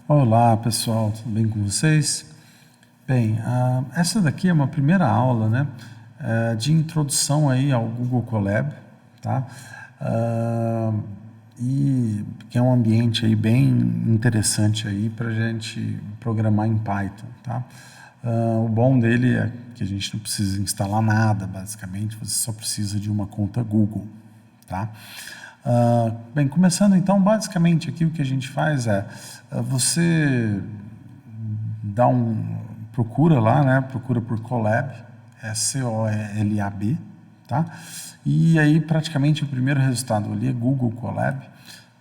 Olá pessoal, tudo bem com vocês? Bem, essa daqui é uma primeira aula, né, de introdução aí ao Google Colab, tá? Ah, e que é um ambiente aí bem interessante aí para a gente programar em Python, tá? O bom dele é que a gente não precisa instalar nada, basicamente, você só precisa de uma conta Google, tá? Bem, começando então, basicamente aqui o que a gente faz é, você dá procura lá, né, procura por Colab, Colab, tá? E aí praticamente o primeiro resultado ali é Google Colab.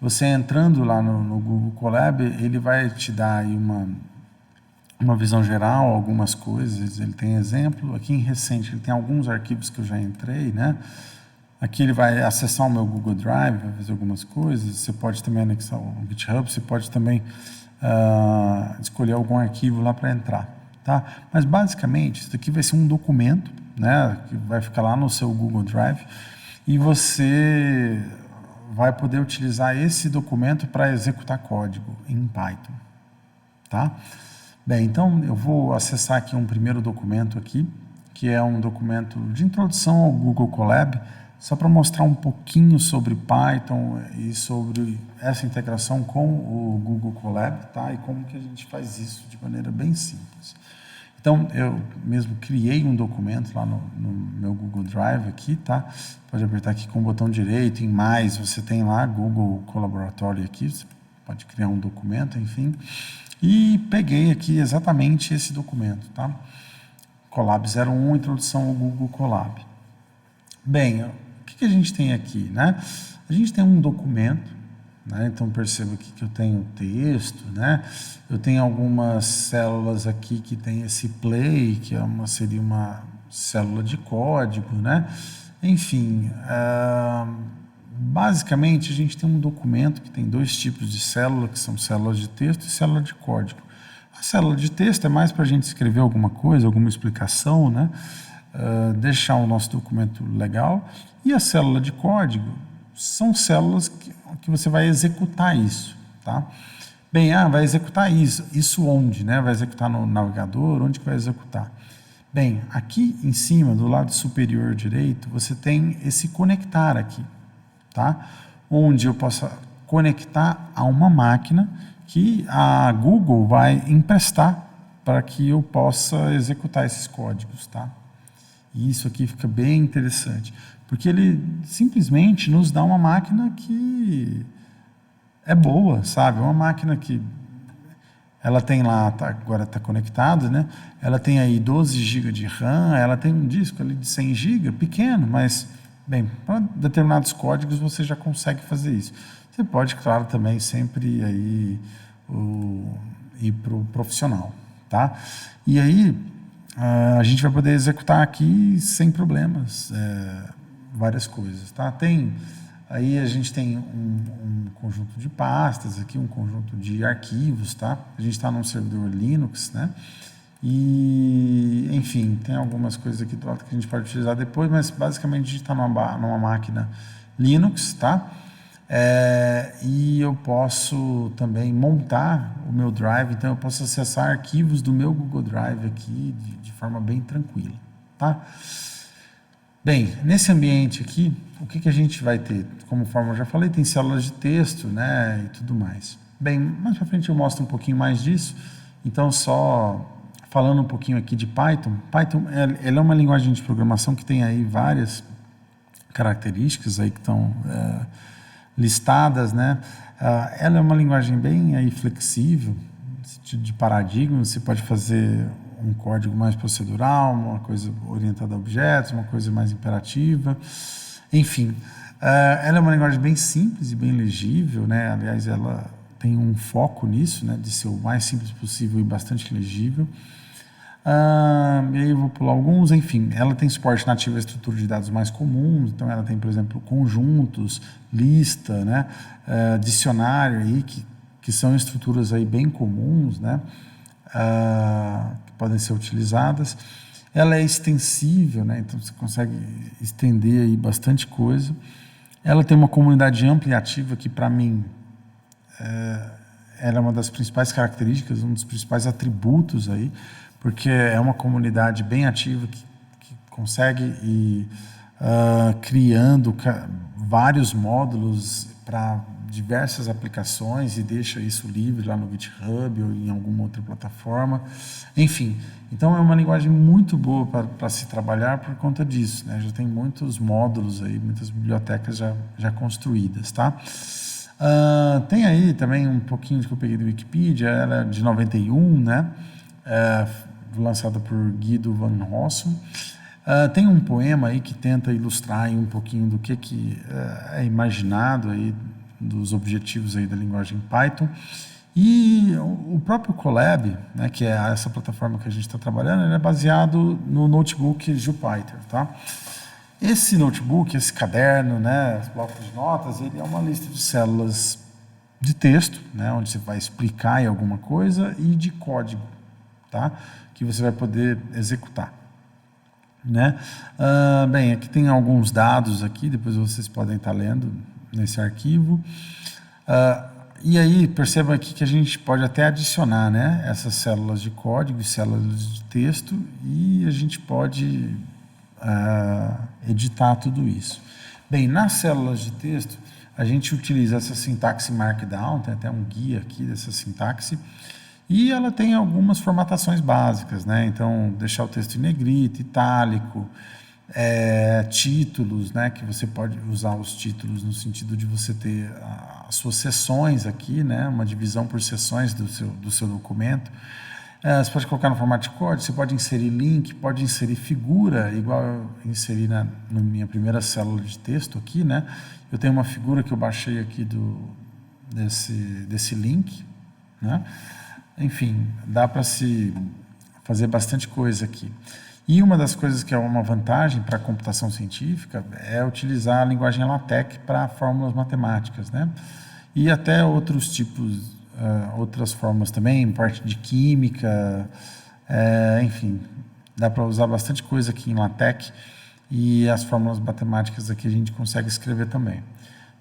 Você entrando lá no Google Colab, ele vai te dar aí uma visão geral, algumas coisas, ele tem exemplo, aqui em recente ele tem alguns arquivos que eu já entrei, né? Aqui ele vai acessar o meu Google Drive, vai fazer algumas coisas, você pode também anexar o GitHub, você pode também escolher algum arquivo lá para entrar, tá? Mas basicamente isso aqui vai ser um documento, né, que vai ficar lá no seu Google Drive e você vai poder utilizar esse documento para executar código em Python, tá? Bem, então eu vou acessar aqui um primeiro documento aqui, que é um documento de introdução ao Google Colab, só para mostrar um pouquinho sobre Python e sobre essa integração com o Google Colab, tá? E como que a gente faz isso de maneira bem simples. Então, eu mesmo criei um documento lá no meu Google Drive aqui, tá? Pode apertar aqui com o botão direito, em mais, você tem lá Google Collaboratory aqui, você pode criar um documento, enfim. E peguei aqui exatamente esse documento, tá? Colab 01, introdução ao Google Colab. Bem, o que a gente tem aqui, né? A gente tem um documento, né? Então perceba aqui que eu tenho texto, né? Eu tenho algumas células aqui que tem esse play, que seria uma célula de código, né? Enfim, basicamente a gente tem um documento que tem dois tipos de célula, que são células de texto e célula de código. A célula de texto é mais para a gente escrever alguma coisa, alguma explicação, né? Deixar o nosso documento legal. E a célula de código são células que você vai executar isso, tá? Bem, vai executar isso. Isso onde, né? Vai executar no navegador, onde que vai executar? Bem, aqui em cima, do lado superior direito, você tem esse conectar aqui, tá? Onde eu posso conectar a uma máquina que a Google vai emprestar para que eu possa executar esses códigos, tá? E isso aqui fica bem interessante, porque ele simplesmente nos dá uma máquina que é boa, sabe? Uma máquina que ela tem lá, agora está conectada, né? Ela tem aí 12 GB de RAM, ela tem um disco ali de 100 GB, pequeno, mas, bem, para determinados códigos você já consegue fazer isso. Você pode, claro, também sempre aí ir para o profissional, tá? E aí a gente vai poder executar aqui sem problemas várias coisas, tá? Aí a gente tem um conjunto de pastas aqui, um conjunto de arquivos, tá? A gente está num servidor Linux, né? E, enfim, tem algumas coisas aqui do lado que a gente pode utilizar depois, mas basicamente a gente está numa máquina Linux, tá? E eu posso também montar o meu Drive, então eu posso acessar arquivos do meu Google Drive aqui de forma bem tranquila, tá? Bem, nesse ambiente aqui, o que a gente vai ter? Como forma eu já falei, tem células de texto, né, e tudo mais. Bem, mais para frente eu mostro um pouquinho mais disso, então só falando um pouquinho aqui de Python. Python ela é uma linguagem de programação que tem aí várias características aí que estão listadas, né? Ela é uma linguagem bem aí flexível, de paradigmas, você pode fazer um código mais procedural, uma coisa orientada a objetos, uma coisa mais imperativa, enfim. Ela é uma linguagem bem simples e bem legível, né? Aliás, ela tem um foco nisso, né? De ser o mais simples possível e bastante legível. E aí eu vou pular alguns, enfim, ela tem suporte nativo à estrutura de dados mais comuns, então ela tem, por exemplo, conjuntos, lista, né, dicionário aí, que são estruturas aí bem comuns, né, que podem ser utilizadas. Ela é extensível, né, então você consegue estender aí bastante coisa. Ela tem uma comunidade ampla e ativa que, para mim, ela é uma das principais características, um dos principais atributos aí, porque é uma comunidade bem ativa que consegue ir criando vários módulos para diversas aplicações e deixa isso livre lá no GitHub ou em alguma outra plataforma. Enfim, então é uma linguagem muito boa para se trabalhar por conta disso, né? Já tem muitos módulos aí, muitas bibliotecas já construídas, tá? Tem aí também um pouquinho que eu peguei do Wikipedia, ela é de 91, né? Lançada por Guido van Rossum. Tem um poema aí que tenta ilustrar aí um pouquinho do que é imaginado aí dos objetivos aí da linguagem Python. E o próprio Colab, né, que é essa plataforma que a gente está trabalhando, ele é baseado no notebook Jupyter, tá? Esse notebook, esse caderno, né, esse bloco de notas, ele é uma lista de células de texto, né, onde você vai explicar aí alguma coisa, e de código, tá, que você vai poder executar, né? Bem, aqui tem alguns dados aqui, depois vocês podem estar lendo nesse arquivo. E aí, perceba aqui que a gente pode até adicionar, né, essas células de código e células de texto, e a gente pode editar tudo isso. Bem, nas células de texto, a gente utiliza essa sintaxe Markdown, tem até um guia aqui dessa sintaxe, e ela tem algumas formatações básicas, né? Então, deixar o texto em negrito, itálico, títulos, né? Que você pode usar os títulos no sentido de você ter as suas seções aqui, né? Uma divisão por seções do seu documento. Você pode colocar no formato de código, você pode inserir link, pode inserir figura, igual eu inseri na minha primeira célula de texto aqui, né? Eu tenho uma figura que eu baixei aqui desse link, né? Enfim, dá para se fazer bastante coisa aqui. E uma das coisas que é uma vantagem para a computação científica é utilizar a linguagem LaTeX para fórmulas matemáticas, né? E até outros tipos, outras formas também, parte de química, enfim, dá para usar bastante coisa aqui em LaTeX e as fórmulas matemáticas aqui a gente consegue escrever também.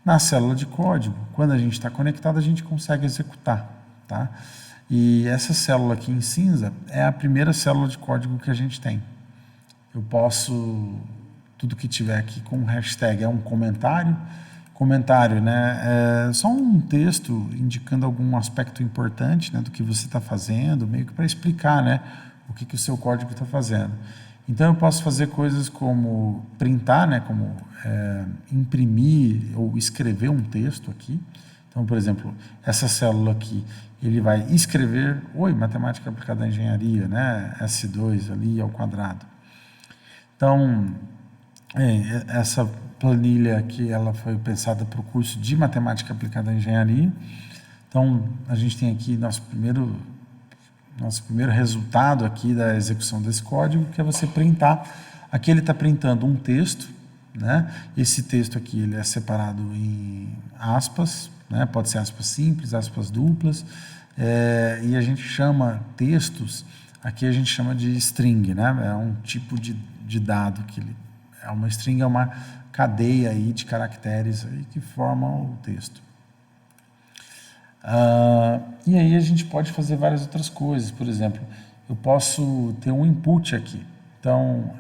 Na célula de código, quando a gente está conectado, a gente consegue executar, tá? E essa célula aqui em cinza é a primeira célula de código que a gente tem. Eu posso, tudo que tiver aqui com hashtag é um comentário. Comentário, né, é só um texto indicando algum aspecto importante, né, do que você está fazendo, meio que para explicar, né, o que o seu código está fazendo. Então eu posso fazer coisas como printar, né, como imprimir ou escrever um texto aqui. Então, por exemplo, essa célula aqui, ele vai escrever, matemática aplicada à engenharia, né, S2 ali ao quadrado. Então, essa planilha aqui, ela foi pensada para o curso de matemática aplicada à engenharia. Então, a gente tem aqui nosso primeiro resultado aqui da execução desse código, que é você printar. Aqui ele está printando um texto, né? Esse texto aqui ele é separado em aspas, né? Pode ser aspas simples, aspas duplas, e a gente chama textos, aqui a gente chama de string, né? É um tipo de dado que uma string é uma cadeia aí de caracteres aí que formam o texto. E aí a gente pode fazer várias outras coisas. Por exemplo, eu posso ter um input aqui. Então,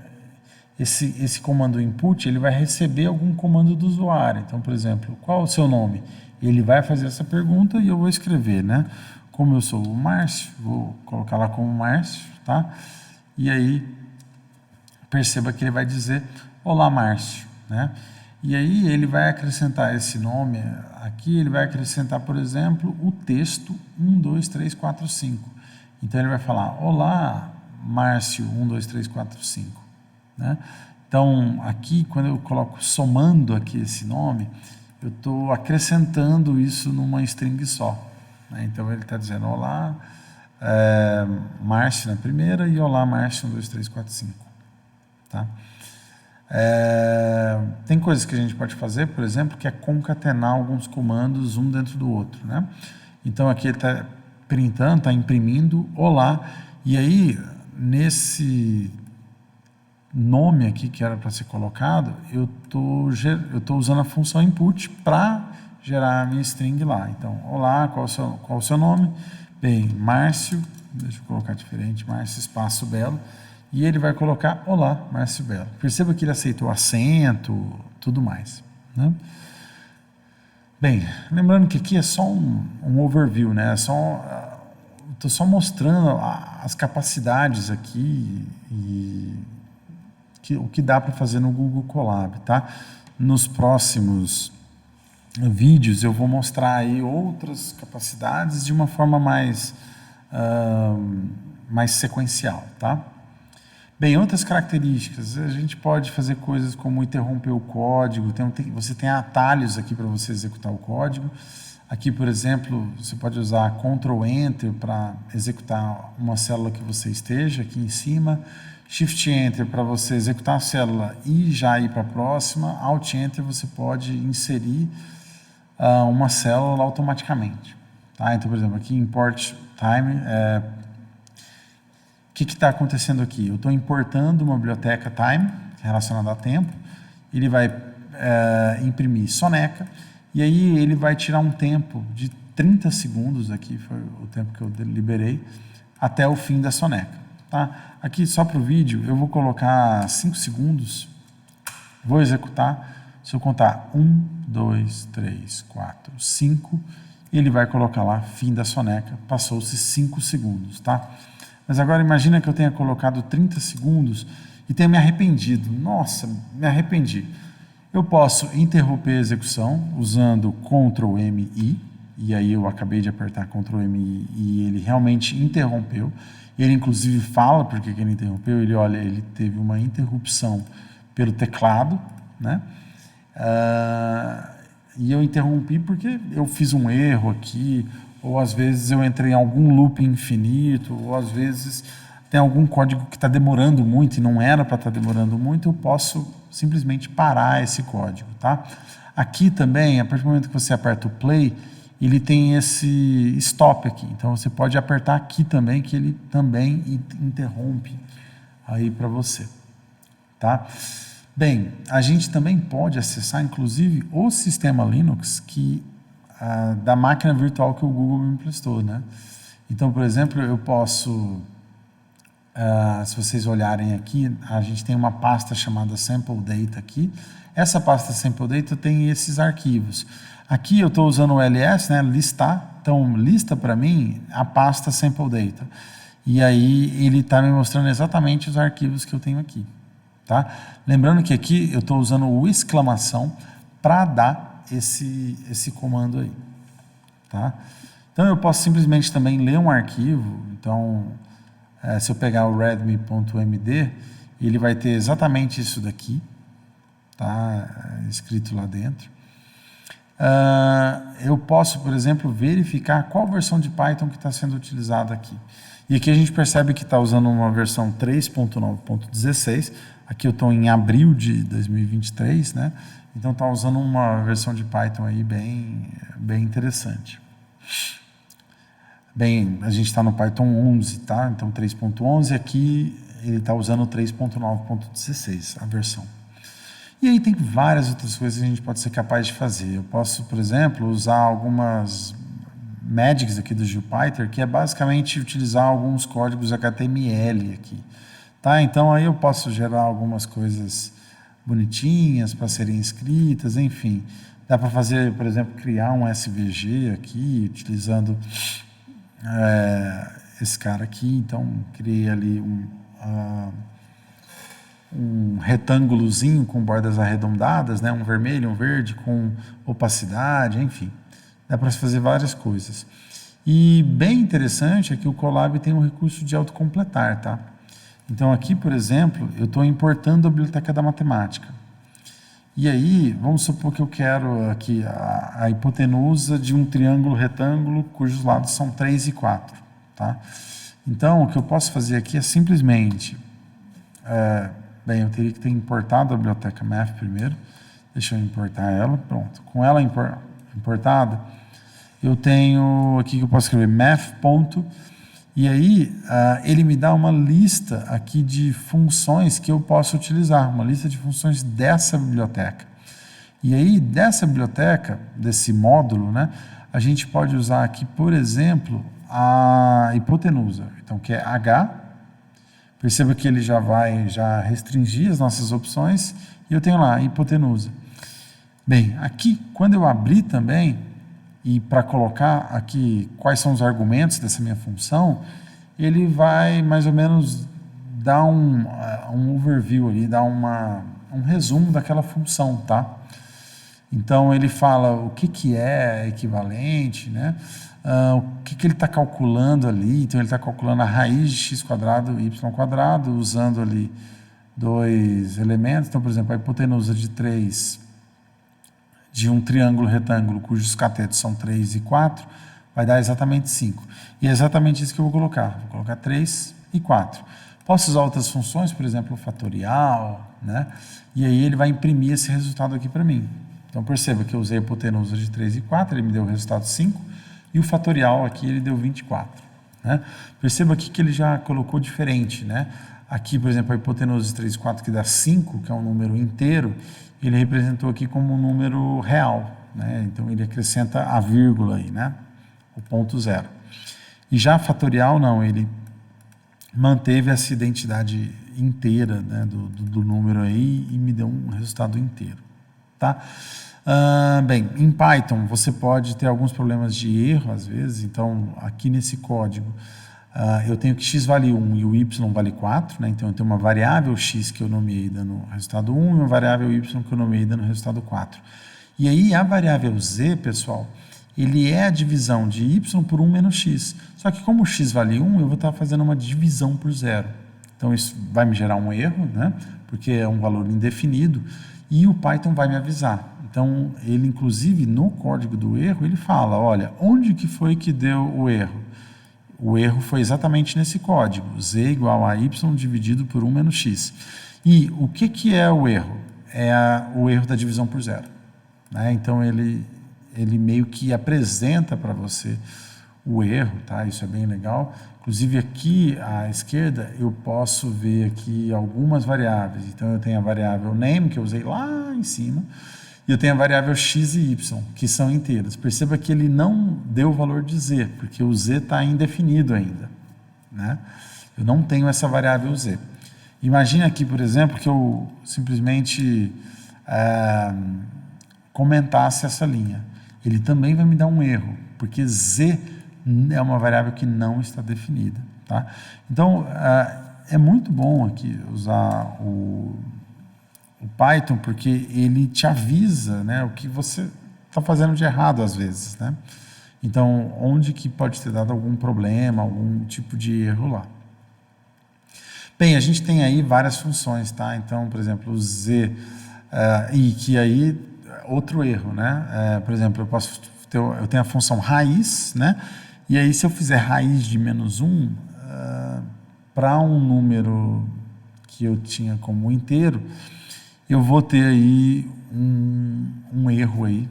esse comando input, ele vai receber algum comando do usuário. Então, por exemplo, qual é o seu nome? Ele vai fazer essa pergunta e eu vou escrever, né? Como eu sou o Márcio, vou colocar lá como Márcio, tá? E aí, perceba que ele vai dizer, olá Márcio, né? E aí ele vai acrescentar esse nome aqui, ele vai acrescentar, por exemplo, o texto 1, 2, 3, 4, 5. Então ele vai falar, olá Márcio 1, 2, 3, 4, 5. Né? Então aqui, quando eu coloco somando aqui esse nome, eu estou acrescentando isso numa string só. Né? Então ele está dizendo, olá Márcio na primeira e olá Márcio 1, 2, 3, 4, 5. Tá? Tem coisas que a gente pode fazer, por exemplo, que é concatenar alguns comandos um dentro do outro, né? Então aqui ele está printando, está imprimindo olá, e aí nesse nome aqui que era para ser colocado, eu tô usando a função input para gerar a minha string lá. Então, olá, qual o seu nome? Bem, Márcio, deixa eu colocar diferente, Márcio espaço Belo, e ele vai colocar olá, Márcio Belo. Perceba que ele aceitou acento, tudo mais, né? Bem, lembrando que aqui é só um overview, né? Estou só mostrando as capacidades aqui e o que dá para fazer no Google Colab, tá? Nos próximos vídeos eu vou mostrar aí outras capacidades de uma forma mais sequencial, tá? Bem, outras características, a gente pode fazer coisas como interromper o código, você tem atalhos aqui para você executar o código. Aqui, por exemplo, você pode usar Ctrl Enter para executar uma célula que você esteja aqui em cima, Shift Enter para você executar a célula e já ir para a próxima, Alt Enter você pode inserir uma célula automaticamente. Tá? Então, por exemplo, aqui Import Time, o que está acontecendo aqui? Eu estou importando uma biblioteca Time, relacionada a tempo, ele vai imprimir soneca, e aí ele vai tirar um tempo de 30 segundos, aqui foi o tempo que eu liberei, até o fim da soneca. Tá? Aqui, só para o vídeo, eu vou colocar 5 segundos, vou executar, se eu contar 1, 2, 3, 4, 5, ele vai colocar lá, fim da soneca, passou-se 5 segundos, tá? Mas agora imagina que eu tenha colocado 30 segundos e tenha me arrependido. Nossa, me arrependi. Eu posso interromper a execução usando Ctrl M I, e aí eu acabei de apertar Ctrl M I e ele realmente interrompeu. Ele inclusive fala porque ele interrompeu, ele teve uma interrupção pelo teclado, né? E eu interrompi porque eu fiz um erro aqui, ou às vezes eu entrei em algum loop infinito, ou às vezes tem algum código que está demorando muito e não era para estar demorando muito, eu posso simplesmente parar esse código, tá? Aqui também, a partir do momento que você aperta o play, ele tem esse stop aqui, então você pode apertar aqui também, que ele também interrompe aí para você, tá? Bem, a gente também pode acessar, inclusive, o sistema Linux da máquina virtual que o Google me emprestou, né? Então, por exemplo, eu posso, se vocês olharem aqui, a gente tem uma pasta chamada Sample Data aqui. Essa pasta Sample Data tem esses arquivos. Aqui eu estou usando o ls, né, listar, então lista para mim a pasta Sample Data. E aí ele está me mostrando exatamente os arquivos que eu tenho aqui. Tá? Lembrando que aqui eu estou usando o exclamação para dar esse comando aí. Tá? Então eu posso simplesmente também ler um arquivo. Então, se eu pegar o readme.md, ele vai ter exatamente isso daqui, tá? Escrito lá dentro. Eu posso, por exemplo, verificar qual versão de Python que está sendo utilizada aqui. E aqui a gente percebe que está usando uma versão 3.9.16. Aqui eu estou em abril de 2023, né? Então está usando uma versão de Python aí bem interessante. Bem, a gente está no Python 11, tá? Então 3.11, aqui ele está usando 3.9.16, a versão. E aí tem várias outras coisas que a gente pode ser capaz de fazer. Eu posso, por exemplo, usar algumas magics aqui do Jupyter, que é basicamente utilizar alguns códigos HTML aqui. Tá? Então aí eu posso gerar algumas coisas bonitinhas para serem escritas, enfim. Dá para fazer, por exemplo, criar um SVG aqui, utilizando esse cara aqui. Então, criei ali um retângulozinho com bordas arredondadas, né? Um vermelho, um verde, com opacidade, enfim. Dá para fazer várias coisas. E bem interessante é que o Colab tem um recurso de autocompletar, tá? Então aqui, por exemplo, eu estou importando a biblioteca da matemática. E aí, vamos supor que eu quero aqui a hipotenusa de um triângulo retângulo cujos lados são 3 e 4. Tá? Então, o que eu posso fazer aqui é simplesmente... bem, eu teria que ter importado a biblioteca math primeiro. Deixa eu importar ela. Pronto. Com ela importada, eu tenho aqui que eu posso escrever math. E aí, ele me dá uma lista aqui de funções que eu posso utilizar, uma lista de funções dessa biblioteca. E aí, dessa biblioteca, desse módulo, né, a gente pode usar aqui, por exemplo, a hipotenusa. Então, que é H. Perceba que ele já vai restringir as nossas opções. E eu tenho lá, hipotenusa. Bem, aqui, quando eu abrir também, e para colocar aqui quais são os argumentos dessa minha função, ele vai mais ou menos dar um overview ali, dar um resumo daquela função, tá? Então ele fala o que é equivalente, né? O que ele está calculando ali. Então ele está calculando a raiz de x quadrado e y quadrado, usando ali dois elementos. Então, por exemplo, a hipotenusa de 3 de um triângulo retângulo cujos catetos são 3 e 4, vai dar exatamente 5. E é exatamente isso que eu vou colocar. Vou colocar 3 e 4. Posso usar outras funções, por exemplo, o fatorial, né? E aí ele vai imprimir esse resultado aqui para mim. Então perceba que eu usei a hipotenusa de 3 e 4, ele me deu o resultado 5, e o fatorial aqui ele deu 24. Né? Perceba aqui que ele já colocou diferente, né? Aqui, por exemplo, a hipotenusa de 3 e 4, que dá 5, que é um número inteiro, ele representou aqui como um número real, né? Então ele acrescenta a vírgula aí, né? O ponto zero. E já fatorial não, ele manteve essa identidade inteira, né, do número aí e me deu um resultado inteiro, tá? Bem, em Python você pode ter alguns problemas de erro às vezes. Então aqui nesse código eu tenho que x vale 1 e o y vale 4, né? Então eu tenho uma variável x que eu nomeei dando resultado 1 e uma variável y que eu nomeei dando resultado 4. E aí a variável z, pessoal, ele é a divisão de y por 1 menos x. Só que como x vale 1, eu vou estar fazendo uma divisão por zero. Então isso vai me gerar um erro, né? Porque é um valor indefinido, e o Python vai me avisar. Então ele, inclusive, no código do erro, ele fala, olha, onde que foi que deu o erro? O erro foi exatamente nesse código, z igual a y dividido por 1 menos x. E o que é o erro? É o erro da divisão por zero, né? Então ele meio que apresenta para você o erro, tá? Isso é bem legal. Inclusive aqui à esquerda eu posso ver aqui algumas variáveis. Então eu tenho a variável name, que eu usei lá em cima, e eu tenho a variável x e y, que são inteiras. Perceba que ele não deu o valor de z, porque o z está indefinido ainda, né? Eu não tenho essa variável z. Imagine aqui, por exemplo, que eu simplesmente comentasse essa linha. Ele também vai me dar um erro, porque z é uma variável que não está definida, tá? Então, é muito bom aqui usar o Python, porque ele te avisa, né, o que você está fazendo de errado às vezes, né? Então, onde que pode ter dado algum problema, algum tipo de erro lá. Bem, a gente tem aí várias funções, tá? Então, por exemplo, o z, e que aí, outro erro, né? Por exemplo, eu tenho a função raiz, né? E aí, se eu fizer raiz de menos 1, para um número que eu tinha como inteiro, eu vou ter aí um erro aí,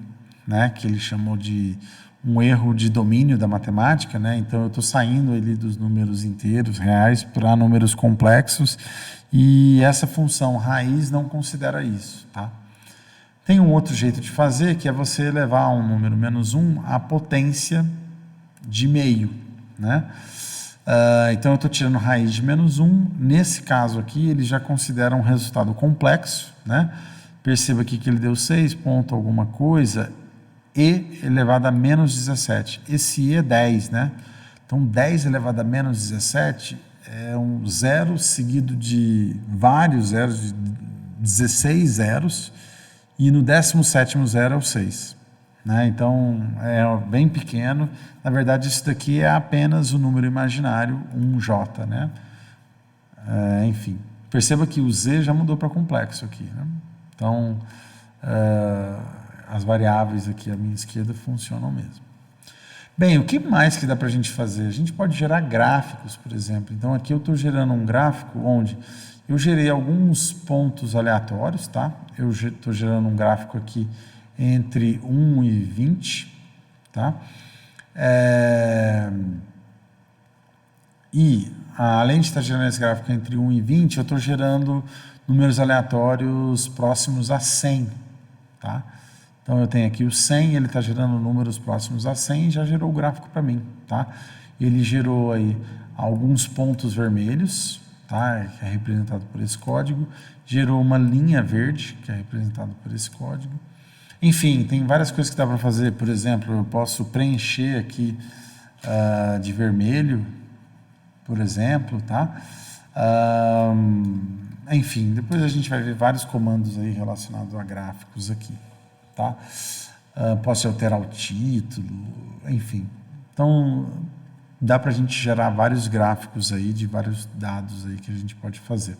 né? Que ele chamou de um erro de domínio da matemática, né? Então eu estou saindo ali dos números inteiros, reais, para números complexos, e essa função raiz não considera isso, tá? Tem um outro jeito de fazer, que é você elevar um número menos 1 à potência de meio, né? Então eu estou tirando raiz de menos 1, nesse caso aqui ele já considera um resultado complexo, né? Perceba aqui que ele deu 6 ponto alguma coisa, e elevado a menos 17. Esse e é 10, né? Então 10 elevado a menos 17 é um zero seguido de vários zeros, de 16 zeros, e no 17º zero é o 6. Né? Então é bem pequeno. Na verdade, isso daqui é apenas o número imaginário, 1j, né? Enfim, perceba que o z já mudou para complexo aqui, né? Então as variáveis aqui à minha esquerda funcionam mesmo. Bem, o que mais que dá para a gente fazer? A gente pode gerar gráficos, por exemplo. Então aqui eu estou gerando um gráfico onde eu gerei alguns pontos aleatórios, tá? Eu estou gerando um gráfico aqui entre 1 e 20, tá? E além de estar gerando esse gráfico entre 1 e 20, eu estou gerando números aleatórios próximos a 100, tá? Então eu tenho aqui o 100, ele está gerando números próximos a 100 e já gerou o gráfico para mim, tá? Ele gerou aí alguns pontos vermelhos, tá? Que é representado por esse código, gerou uma linha verde, que é representado por esse código. Enfim, tem várias coisas que dá para fazer. Por exemplo, eu posso preencher aqui de vermelho, por exemplo, tá? Enfim, depois a gente vai ver vários comandos aí relacionados a gráficos aqui, tá? Posso alterar o título, enfim. Então, dá para a gente gerar vários gráficos aí de vários dados aí que a gente pode fazer.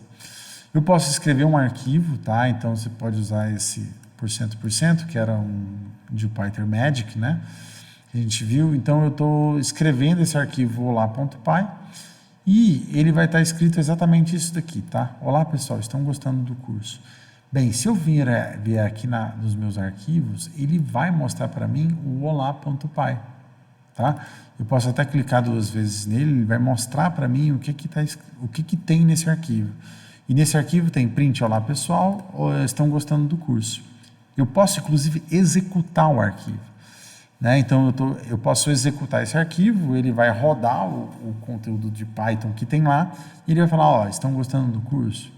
Eu posso escrever um arquivo, tá? Então, você pode usar esse %%, que era um Jupyter Magic, né? Que a gente viu. Então, eu estou escrevendo esse arquivo olá.py e ele vai estar escrito exatamente isso daqui, tá? Olá, pessoal, estão gostando do curso? Bem, se eu vier aqui nos meus arquivos, ele vai mostrar para mim o olá.py, tá? Eu posso até clicar 2 vezes nele, ele vai mostrar para mim o que tem nesse arquivo. E nesse arquivo tem print, olá pessoal, estão gostando do curso. Eu posso, inclusive, executar o arquivo, né? Então, eu posso executar esse arquivo, ele vai rodar o conteúdo de Python que tem lá, e ele vai falar, ó, estão gostando do curso?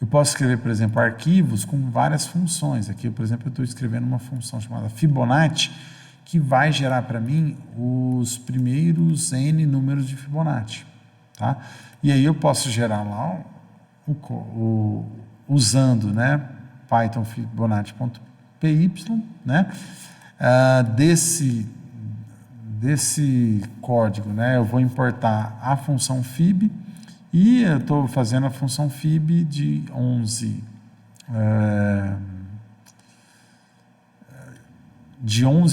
Eu posso escrever, por exemplo, arquivos com várias funções. Aqui, por exemplo, eu estou escrevendo uma função chamada Fibonacci, que vai gerar para mim os primeiros N números de Fibonacci, tá? E aí eu posso gerar lá usando, né, Python Fibonacci.py, né? Desse código, né, eu vou importar a função fib e eu estou fazendo a função fib de 11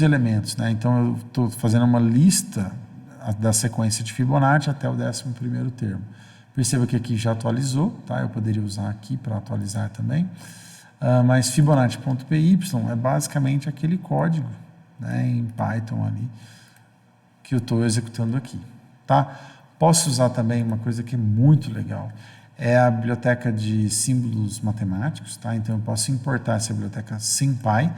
elementos, né? Então eu estou fazendo uma lista da sequência de Fibonacci até o 11º termo. Perceba que aqui já atualizou, tá? Eu poderia usar aqui para atualizar também. Mas Fibonacci.py é basicamente aquele código, né, em Python ali que eu estou executando aqui, tá? Posso usar também uma coisa que é muito legal, é a biblioteca de símbolos matemáticos, tá? Então eu posso importar essa biblioteca SymPy,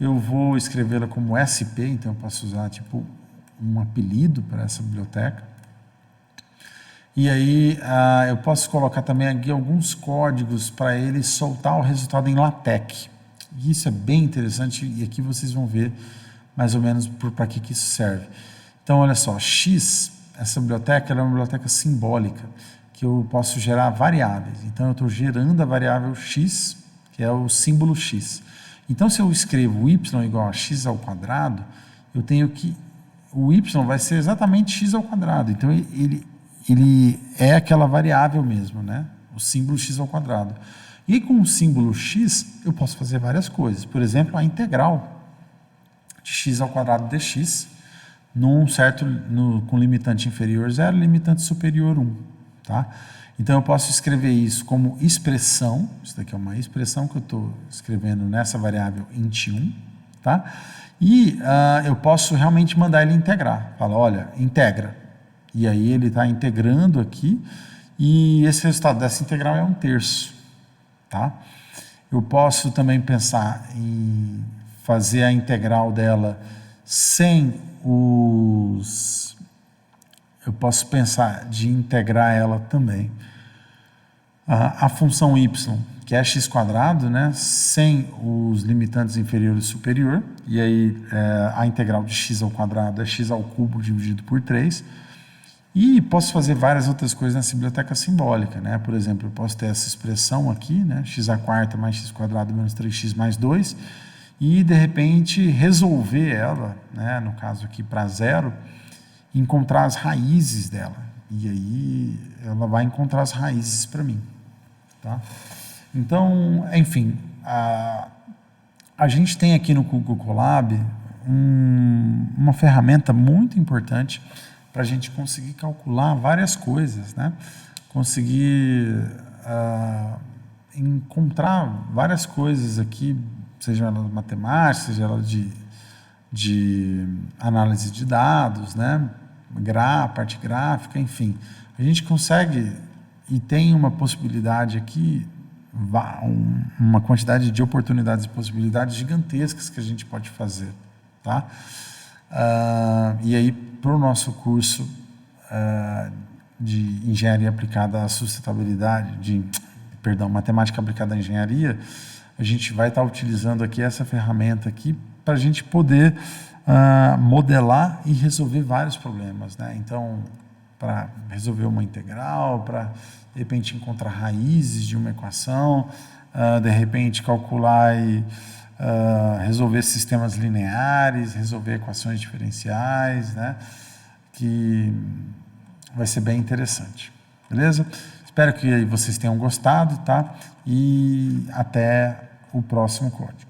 eu vou escrevê-la como SP, então eu posso usar tipo um apelido para essa biblioteca. E aí eu posso colocar também aqui alguns códigos para ele soltar o resultado em LaTeX. E isso é bem interessante e aqui vocês vão ver mais ou menos para que isso serve. Então, olha só, X, essa biblioteca ela é uma biblioteca simbólica, que eu posso gerar variáveis. Então, eu estou gerando a variável X, que é o símbolo X. Então, se eu escrevo y igual a x ao quadrado, eu tenho que... O y vai ser exatamente x ao quadrado. Então, ele é aquela variável mesmo, né? O símbolo x ao quadrado. E com o símbolo x, eu posso fazer várias coisas. Por exemplo, a integral de x ao quadrado dx, com limitante inferior 0, limitante superior 1. Tá? Então, eu posso escrever isso como expressão. Isso daqui é uma expressão que eu estou escrevendo nessa variável int1. Tá? E eu posso realmente mandar ele integrar. Fala, olha, integra. E aí ele está integrando aqui, e esse resultado dessa integral é 1/3, tá? Eu posso também pensar em fazer a integral dela sem os... Eu posso pensar de integrar ela também. A função y, que é x², né, sem os limitantes inferior e superior, e aí a integral de x ao quadrado é x³ dividido por 3. E posso fazer várias outras coisas nessa biblioteca simbólica, né? Por exemplo, eu posso ter essa expressão aqui, né? x² mais x² menos 3x mais 2, e de repente resolver ela, né? No caso aqui para 0, encontrar as raízes dela. E aí ela vai encontrar as raízes para mim, tá? Então, enfim, a gente tem aqui no Google Colab uma ferramenta muito importante para a gente conseguir calcular várias coisas, né? Conseguir encontrar várias coisas aqui, seja ela matemática, seja ela de análise de dados, né? Parte gráfica, enfim. A gente consegue e tem uma possibilidade aqui uma quantidade de oportunidades e possibilidades gigantescas que a gente pode fazer, tá? E aí, para o nosso curso de engenharia aplicada à sustentabilidade, matemática aplicada à engenharia, a gente vai estar utilizando aqui essa ferramenta aqui para a gente poder modelar e resolver vários problemas, né? Então, para resolver uma integral, para de repente encontrar raízes de uma equação, de repente calcular e resolver sistemas lineares, resolver equações diferenciais, né? Que vai ser bem interessante, beleza? Espero que vocês tenham gostado, tá? E até o próximo código.